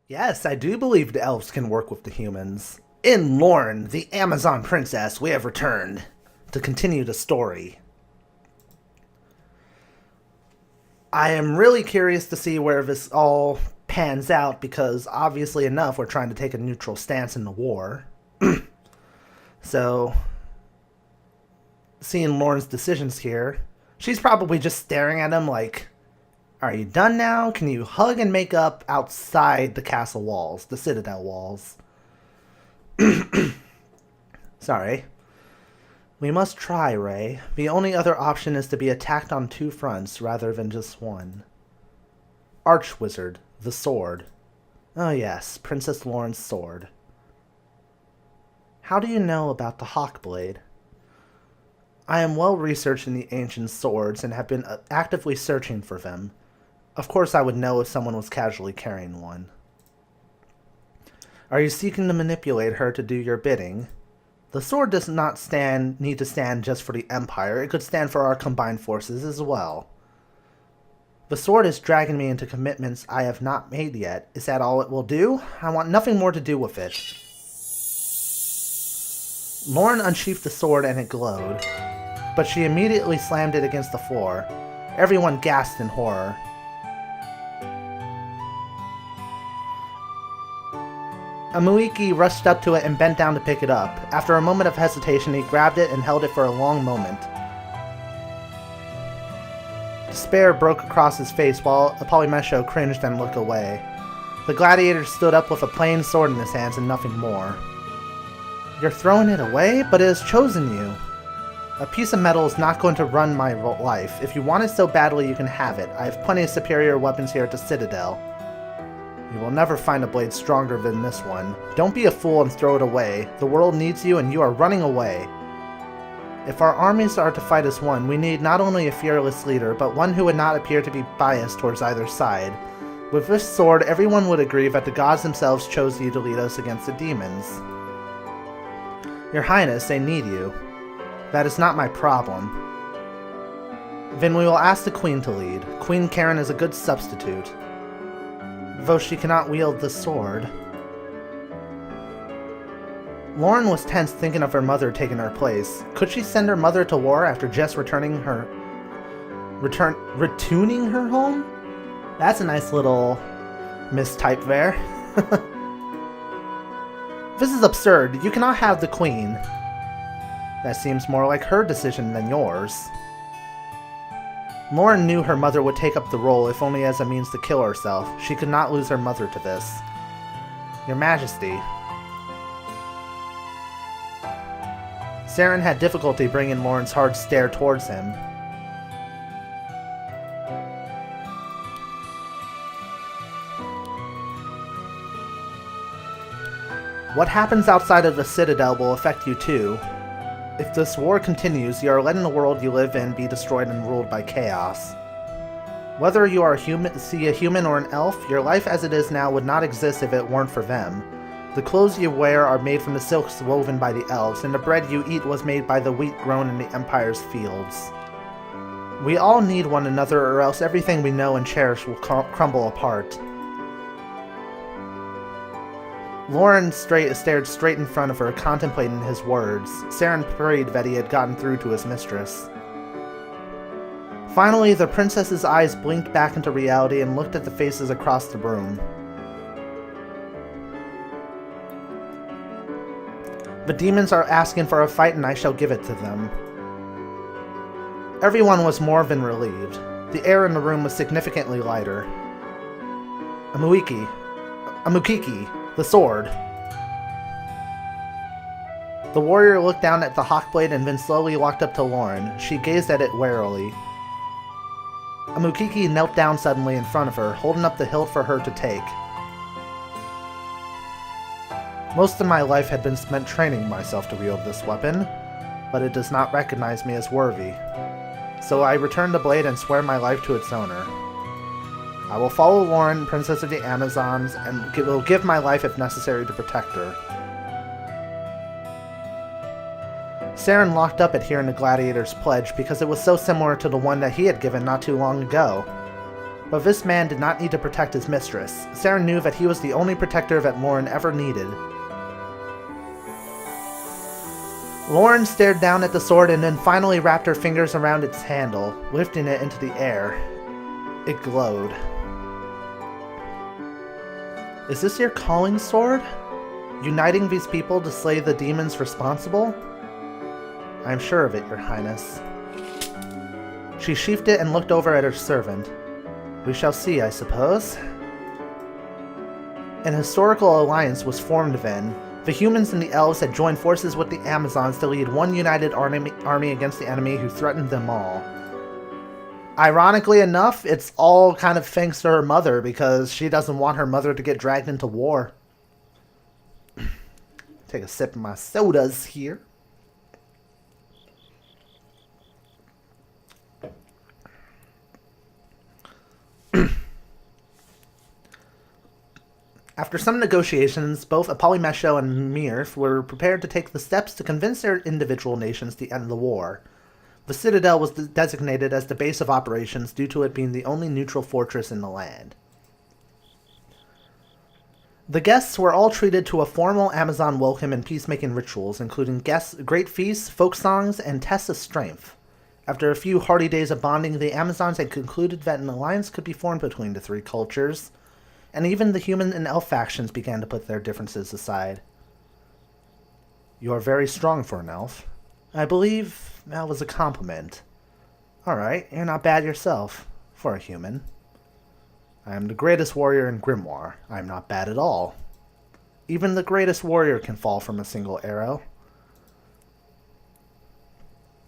Yes, I do believe the elves can work with the humans. In Loren, the Amazon princess, we have returned to continue the story. I am really curious to see where this all pans out because, obviously enough, we're trying to take a neutral stance in the war. So, seeing Lauren's decisions here, she's probably just staring at him like, are you done now? Can you hug and make up outside the castle walls, the citadel walls? Sorry. We must try, Ray. The only other option is to be attacked on two fronts rather than just one. Archwizard, the sword. Oh yes, Princess Loren's sword. How do you know about the Hawkblade? I am well researched in the ancient swords and have been actively searching for them. Of course I would know if someone was casually carrying one. Are you seeking to manipulate her to do your bidding? The sword does not need to stand just for the Empire, it could stand for our combined forces as well. The sword is dragging me into commitments I have not made yet. Is that all it will do? I want nothing more to do with it. Loren unsheathed the sword and it glowed, but she immediately slammed it against the floor. Everyone gasped in horror. Amuiki rushed up to it and bent down to pick it up. After a moment of hesitation, he grabbed it and held it for a long moment. Despair broke across his face while Polymesho cringed and looked away. The gladiator stood up with a plain sword in his hands and nothing more. You're throwing it away? But it has chosen you. A piece of metal is not going to run my life. If you want it so badly, you can have it. I have plenty of superior weapons here at the Citadel. You will never find a blade stronger than this one. Don't be a fool and throw it away. The world needs you and you are running away. If our armies are to fight as one, we need not only a fearless leader, but one who would not appear to be biased towards either side. With this sword, everyone would agree that the gods themselves chose you to lead us against the demons. Your Highness, they need you. That is not my problem. Then we will ask the Queen to lead. Queen Karen is a good substitute. Though she cannot wield the sword. Loren was tense thinking of her mother taking her place. Could she send her mother to war after just retuning her home? That's a nice little mistype there. This is absurd. You cannot have the Queen. That seems more like her decision than yours. Loren knew her mother would take up the role if only as a means to kill herself. She could not lose her mother to this. Your Majesty. Saren had difficulty bringing Loren's hard stare towards him. What happens outside of the Citadel will affect you too. If this war continues, you are letting the world you live in be destroyed and ruled by chaos. Whether you are a human or an elf, your life as it is now would not exist if it weren't for them. The clothes you wear are made from the silks woven by the elves, and the bread you eat was made by the wheat grown in the Empire's fields. We all need one another, or else everything we know and cherish will crumble apart. Loren stared straight in front of her, contemplating his words. Saren prayed that he had gotten through to his mistress. Finally, the princess's eyes blinked back into reality and looked at the faces across the room. The demons are asking for a fight and I shall give it to them. Everyone was more than relieved. The air in the room was significantly lighter. Amukiki, the sword. The warrior looked down at the Hawkblade and then slowly walked up to Loren. She gazed at it warily. Amukiki knelt down suddenly in front of her, holding up the hilt for her to take. Most of my life had been spent training myself to wield this weapon, but it does not recognize me as worthy. So I return the blade and swear my life to its owner. I will follow Loren, Princess of the Amazons, and will give my life if necessary to protect her. Saren locked up at hearing the gladiator's pledge because it was so similar to the one that he had given not too long ago. But this man did not need to protect his mistress. Saren knew that he was the only protector that Loren ever needed. Loren stared down at the sword and then finally wrapped her fingers around its handle, lifting it into the air. It glowed. Is this your calling sword? Uniting these people to slay the demons responsible? I am sure of it, Your Highness. She sheathed it and looked over at her servant. We shall see, I suppose. An historical alliance was formed then. The humans and the elves had joined forces with the Amazons to lead one united army against the enemy who threatened them all. Ironically enough, it's all kind of thanks to her mother, because she doesn't want her mother to get dragged into war. Take a sip of my sodas here. After some negotiations, both Apollymesho and Mirth were prepared to take the steps to convince their individual nations to end the war. The Citadel was designated as the base of operations due to it being the only neutral fortress in the land. The guests were all treated to a formal Amazon welcome and peacemaking rituals, including great feasts, folk songs, and tests of strength. After a few hearty days of bonding, the Amazons had concluded that an alliance could be formed between the three cultures, and even the human and elf factions began to put their differences aside. You are very strong for an elf. I believe that was a compliment. Alright, you're not bad yourself, for a human. I am the greatest warrior in Grimoire. I am not bad at all. Even the greatest warrior can fall from a single arrow.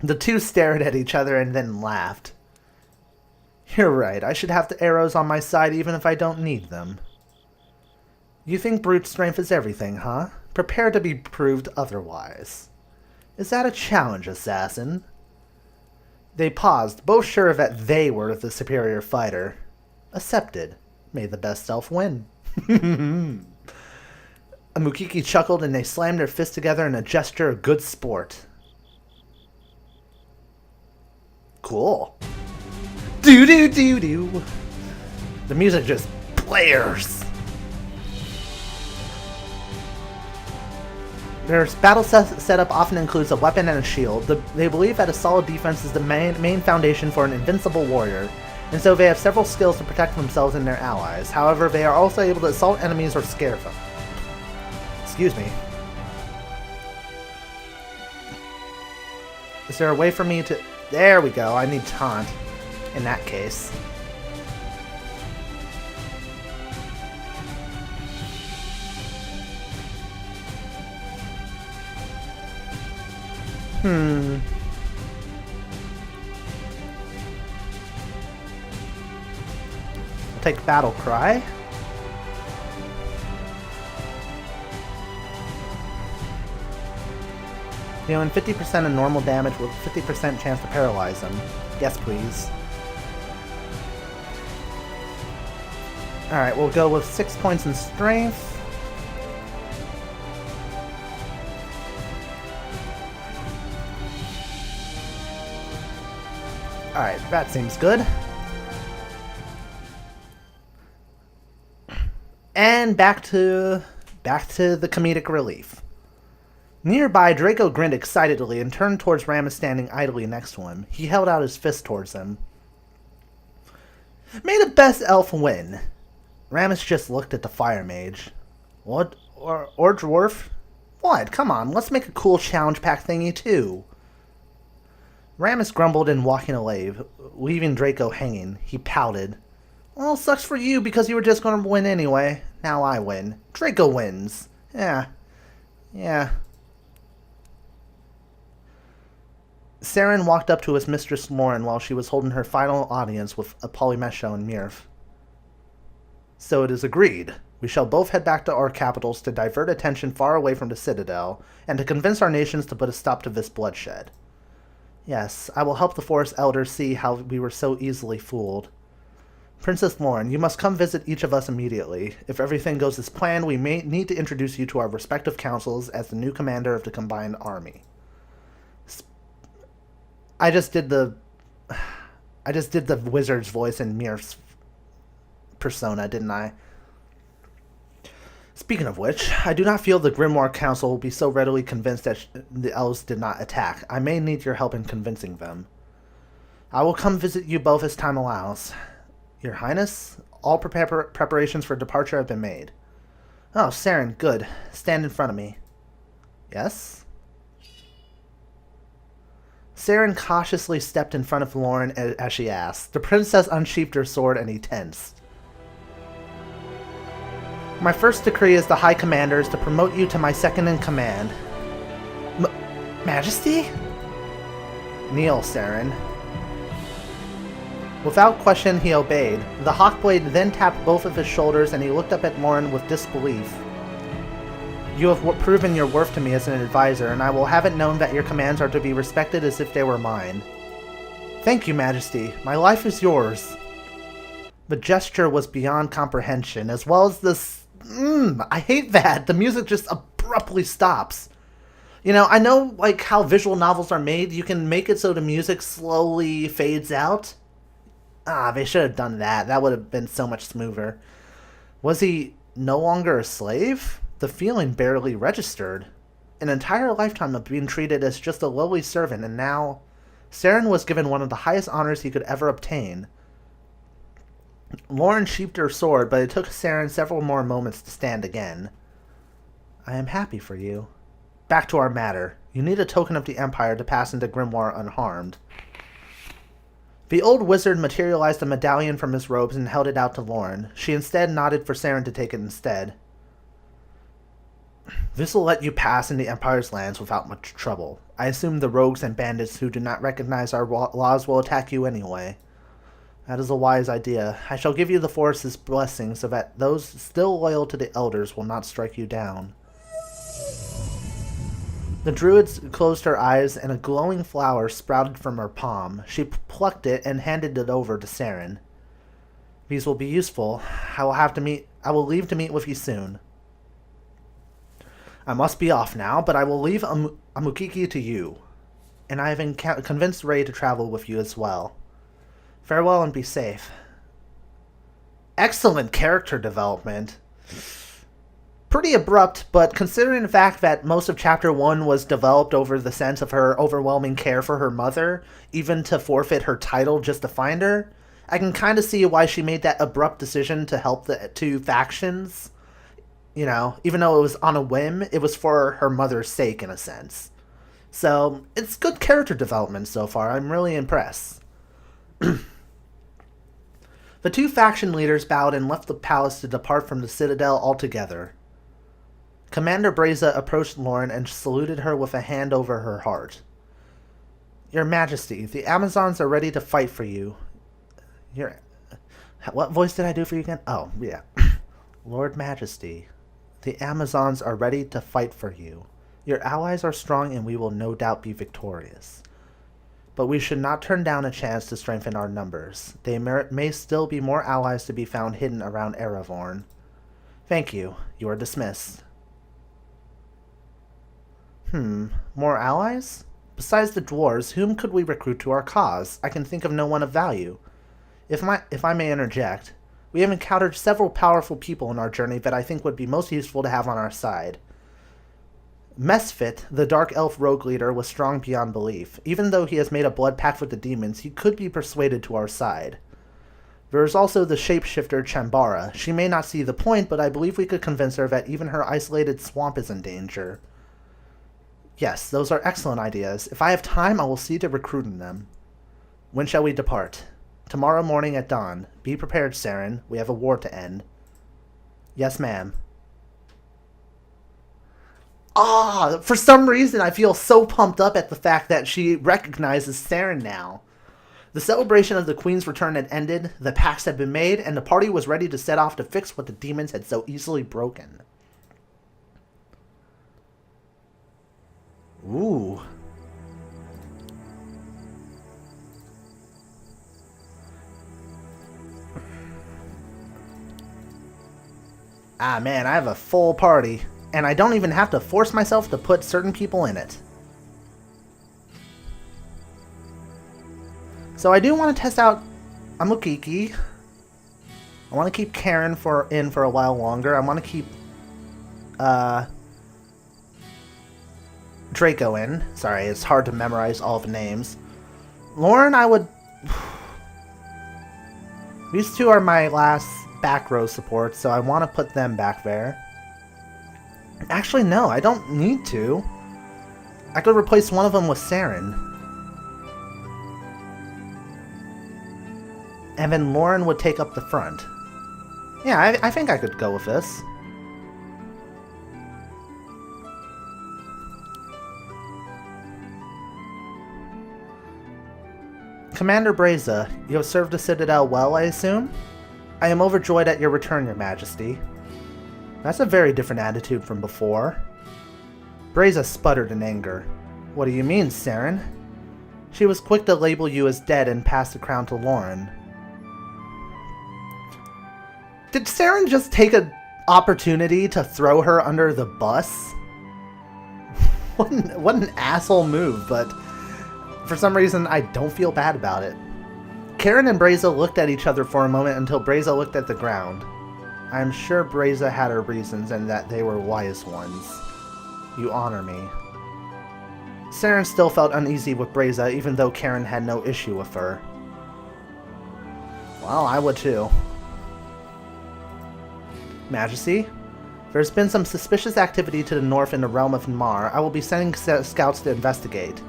The two stared at each other and then laughed. You're right, I should have the arrows on my side even if I don't need them. You think brute strength is everything, huh? Prepare to be proved otherwise. Is that a challenge, assassin? They paused, both sure that they were the superior fighter. Accepted. May the best elf win. Mukiki chuckled and they slammed their fists together in a gesture of good sport. Cool. Do-do-do-do. The music just blares. Their battle setup often includes a weapon and a shield. They believe that a solid defense is the main foundation for an invincible warrior, and so they have several skills to protect themselves and their allies. However, they are also able to assault enemies or scare them. Excuse me. Is there a way for me to... There we go, I need taunt. In that case. I'll take Battle Cry. Dealing 50% of normal damage with 50% chance to paralyze them. Yes, please. Alright, we'll go with 6 points in strength. Alright, that seems good. And back to the comedic relief. Nearby, Draco grinned excitedly and turned towards Ramus standing idly next to him. He held out his fist towards him. May the best elf win. Ramus just looked at the fire mage. What? Or dwarf? What? Come on, let's make a cool challenge pack thingy too. Ramus grumbled and walking away, leaving Draco hanging. He pouted. Well, sucks for you because you were just going to win anyway. Now I win. Draco wins. Yeah. Saren walked up to his mistress Loren while she was holding her final audience with Apollymesho and Mirth. So it is agreed. We shall both head back to our capitals to divert attention far away from the Citadel, and to convince our nations to put a stop to this bloodshed. Yes, I will help the Forest Elders see how we were so easily fooled. Princess Loren, you must come visit each of us immediately. If everything goes as planned, we may need to introduce you to our respective councils as the new commander of the combined army. I just did the wizard's voice in Mirth's persona, didn't I? Speaking of which, I do not feel the Grimoire Council will be so readily convinced that the elves did not attack. I may need your help in convincing them. I will come visit you both as time allows. Your Highness, all preparations for departure have been made. Oh, Saren, good. Stand in front of me. Yes? Saren cautiously stepped in front of Loren as she asked. The princess unsheathed her sword and he tensed. My first decree as the High Commander is to promote you to my second in command. Majesty? Kneel, Saren. Without question, he obeyed. The Hawkblade then tapped both of his shoulders and he looked up at Loren with disbelief. You have proven your worth to me as an advisor, and I will have it known that your commands are to be respected as if they were mine. Thank you, Majesty. My life is yours. The gesture was beyond comprehension, as well as this... I hate that. The music just abruptly stops. You know, I know, like, how visual novels are made. You can make it so the music slowly fades out. They should have done that. That would have been so much smoother. Was he no longer a slave? The feeling barely registered. An entire lifetime of being treated as just a lowly servant, and now Saren was given one of the highest honors he could ever obtain. Loren sheathed her sword, but it took Saren several more moments to stand again. I am happy for you. Back to our matter. You need a token of the Empire to pass into Grimoire unharmed. The old wizard materialized a medallion from his robes and held it out to Loren. She instead nodded for Saren to take it instead. This will let you pass in the Empire's lands without much trouble. I assume the rogues and bandits who do not recognize our laws will attack you anyway. That is a wise idea. I shall give you the Forest's blessing so that those still loyal to the Elders will not strike you down. The druid closed her eyes and a glowing flower sprouted from her palm. She plucked it and handed it over to Saren. These will be useful. I will leave to meet with you soon. I must be off now, but I will leave Amukiki to you. And I have convinced Ray to travel with you as well. Farewell and be safe. Excellent character development. Pretty abrupt, but considering the fact that most of Chapter 1 was developed over the sense of her overwhelming care for her mother, even to forfeit her title just to find her, I can kind of see why she made that abrupt decision to help the two factions. You know, even though it was on a whim, it was for her mother's sake in a sense. So, it's good character development so far. I'm really impressed. The two faction leaders bowed and left the palace to depart from the citadel altogether. Commander Breza approached Loren and saluted her with a hand over her heart. Your Majesty, the Amazons are ready to fight for you. What voice did I do for you again? Oh, yeah. Lord Majesty, the Amazons are ready to fight for you. Your allies are strong and we will no doubt be victorious. But we should not turn down a chance to strengthen our numbers. There may still be more allies to be found hidden around Erevorn. Thank you. You are dismissed. More allies? Besides the dwarves, whom could we recruit to our cause? I can think of no one of value. If I may interject, we have encountered several powerful people in our journey that I think would be most useful to have on our side. Mesfit, the Dark Elf rogue leader, was strong beyond belief. Even though he has made a blood pact with the demons, he could be persuaded to our side. There is also the shapeshifter Chambara. She may not see the point, but I believe we could convince her that even her isolated swamp is in danger. Yes, those are excellent ideas. If I have time, I will see to recruiting them. When shall we depart? Tomorrow morning at dawn. Be prepared, Saren. We have a war to end. Yes, ma'am. For some reason I feel so pumped up at the fact that she recognizes Saren now. The celebration of the Queen's return had ended, the pacts had been made, and the party was ready to set off to fix what the demons had so easily broken. Ooh. Ah man, I have a full party. And I don't even have to force myself to put certain people in it. So I do want to test out Amukiki. I want to keep Karen in for a while longer. I want to keep Draco in. Sorry, it's hard to memorize all the names. Loren, I would... These two are my last back row supports, so I want to put them back there. Actually, no, I don't need to. I could replace one of them with Saren. And then Loren would take up the front. Yeah, I think I could go with this. Commander Breza, you have served the Citadel well, I assume? I am overjoyed at your return, Your Majesty. That's a very different attitude from before. Breza sputtered in anger. What do you mean, Saren? She was quick to label you as dead and pass the crown to Loren. Did Saren just take an opportunity to throw her under the bus? What an asshole move, but for some reason I don't feel bad about it. Karen and Breza looked at each other for a moment until Breza looked at the ground. I'm sure Breza had her reasons and that they were wise ones. You honor me. Saren still felt uneasy with Breza even though Karen had no issue with her. Well, I would too. Majesty, there's been some suspicious activity to the north in the realm of Mar. I will be sending scouts to investigate.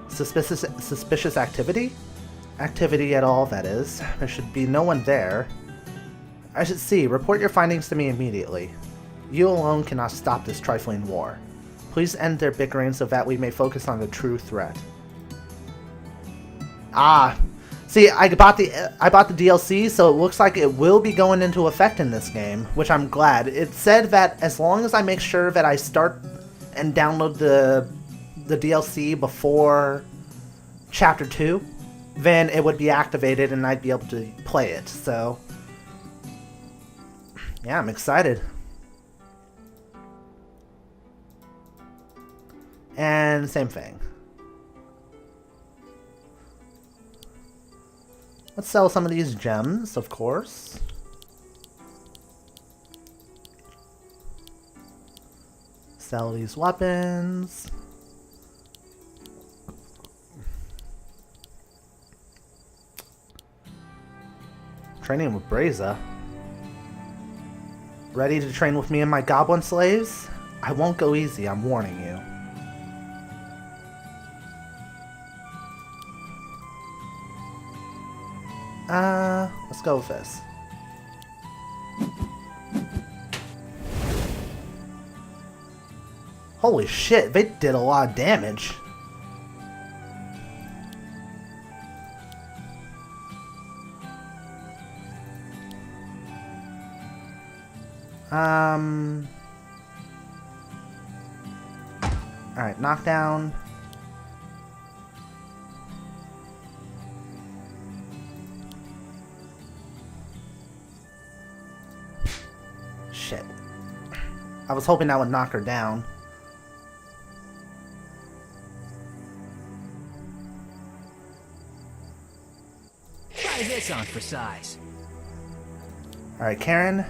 Suspicious activity? Activity at all, that is. There should be no one there. I should see. Report your findings to me immediately. You alone cannot stop this trifling war. Please end their bickering so that we may focus on the true threat. Ah, see, I bought the DLC, so it looks like it will be going into effect in this game, which I'm glad. It said that as long as I make sure that I start and download the DLC before Chapter 2, then it would be activated and I'd be able to play it, so yeah, I'm excited. And same thing. Let's sell some of these gems, of course. Sell these weapons. Training with Breza. Ready to train with me and my goblin slaves? I won't go easy, I'm warning you. Let's go with this. Holy shit, they did a lot of damage. Alright, knockdown. Shit. I was hoping that would knock her down. Try this on for size. Alright, Karen.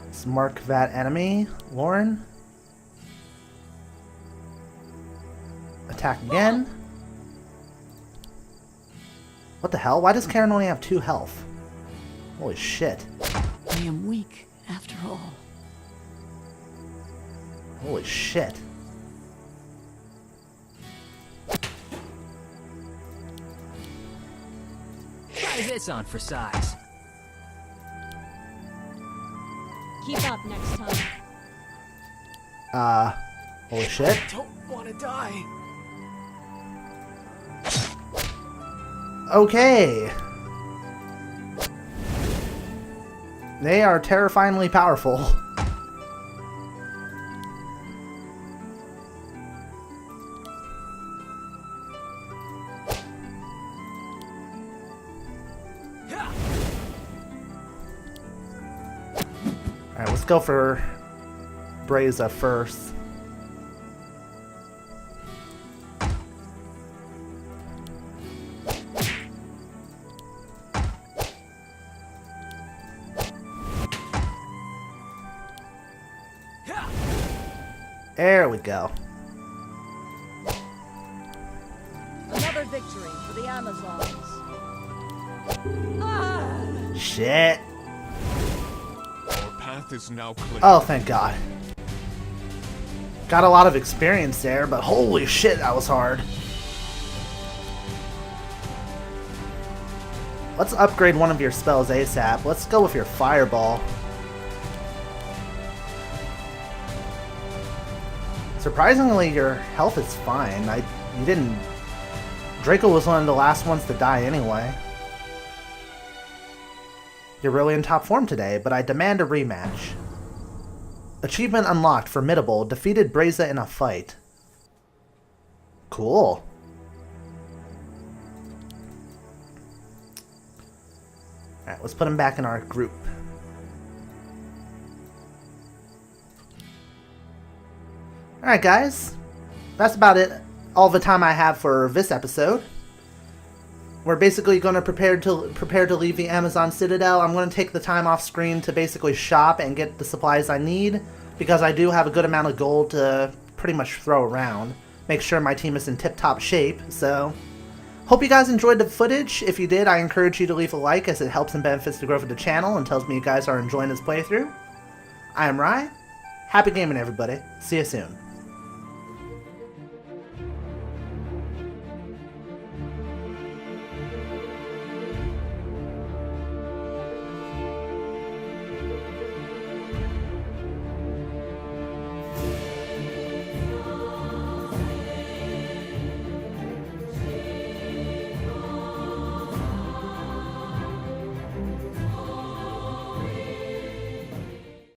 Let's mark that enemy. Loren. Attack again. What the hell? Why does Karen only have 2 health? Holy shit. I am weak, after all. Holy shit. Try this on for size. Keep up next time. Holy shit. I don't want to die. Okay. They are terrifyingly powerful. Alright, let's go for Breza first. There we go. Another victory for the Amazons. Shit. Our path is now clear. Oh, thank God. Got a lot of experience there, but holy shit, that was hard. Let's upgrade one of your spells ASAP. Let's go with your Fireball. Surprisingly, your health is fine. You didn't... Draco was one of the last ones to die anyway. You're really in top form today, but I demand a rematch. Achievement unlocked, Formidable. Defeated Breza in a fight. Cool. Alright, let's put him back in our group. Alright guys, that's about it. All the time I have for this episode. We're basically going to prepare to leave the Amazon Citadel. I'm going to take the time off screen to basically shop and get the supplies I need, because I do have a good amount of gold to pretty much throw around. Make sure my team is in tip-top shape, so... Hope you guys enjoyed the footage. If you did, I encourage you to leave a like, as it helps and benefits the growth of the channel and tells me you guys are enjoying this playthrough. I am Rye. Happy gaming, everybody. See you soon.